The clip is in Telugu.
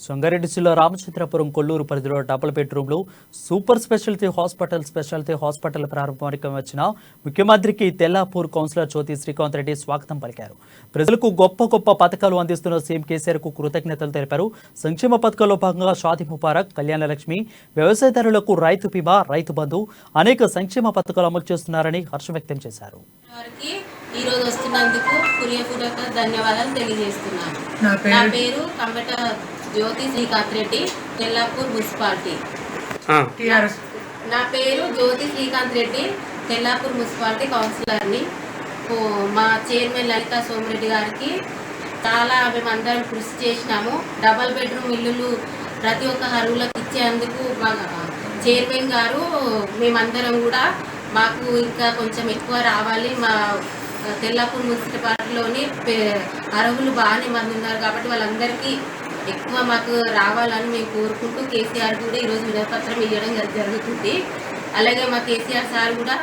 సంగారెడ్డి జిల్లా రామచంద్రపురం కొల్లూరు పరిధిలో డబుల్ బెడ్రూమ్లు సూపర్ స్పెషాలిటీ హాస్పిటల్ ప్రారంభానికి వచ్చిన ముఖ్యమంత్రికి తెల్లాపూర్ కౌన్సిలర్ జ్యోతి శ్రీకాంత్ రెడ్డి స్వాగతం పలికారు. ప్రజలకు గొప్ప పథకాలు అందిస్తున్న సీఎం కేసీఆర్ కు కృతజ్ఞతలు తెలిపారు. సంక్షేమ పథకాల్లో భాగంగా షాదీ ముబారక్, కళ్యాణ లక్ష్మి, వ్యవసాయదారులకు రైతు బీమా, రైతు బంధు అనేక సంక్షేమ పథకాలు అమలు చేస్తున్నారని హర్షం వ్యక్తం చేశారు. ఈ రోజు వస్తున్నందుకు హృదయపూర్వక ధన్యవాదాలు తెలియజేస్తున్నాను. నా పేరు కంబట జ్యోతి శ్రీకాంత్ రెడ్డి, తెల్లాపూర్ మున్సిపాలిటీ. నా పేరు జ్యోతి శ్రీకాంత్ రెడ్డి, తెల్లాపూర్ మున్సిపాలిటీ కౌన్సిలర్ని. మా చైర్మన్ లలితా సోమిరెడ్డి గారికి చాలా మేమందరం కృషి చేసినాము. డబల్ బెడ్రూమ్ ఇల్లులు ప్రతి ఒక్క అర్హులకు ఇచ్చేందుకు మా చైర్మన్ గారు మేమందరం కూడా మాకు ఇంకా కొంచెం ఎక్కువ రావాలి, మా తెల్లాపూర్ మున్సిపాలిటీలోని అర్హులు బాగానే మంది ఉన్నారు కాబట్టి వాళ్ళందరికీ ఎక్కువ మాకు రావాలని మేము కోరుకుంటూ కేసీఆర్ కూడా ఈరోజు వినతిపత్రం ఇవ్వడం జరుగుతుంది. అలాగే మా కేసీఆర్ సార్ కూడా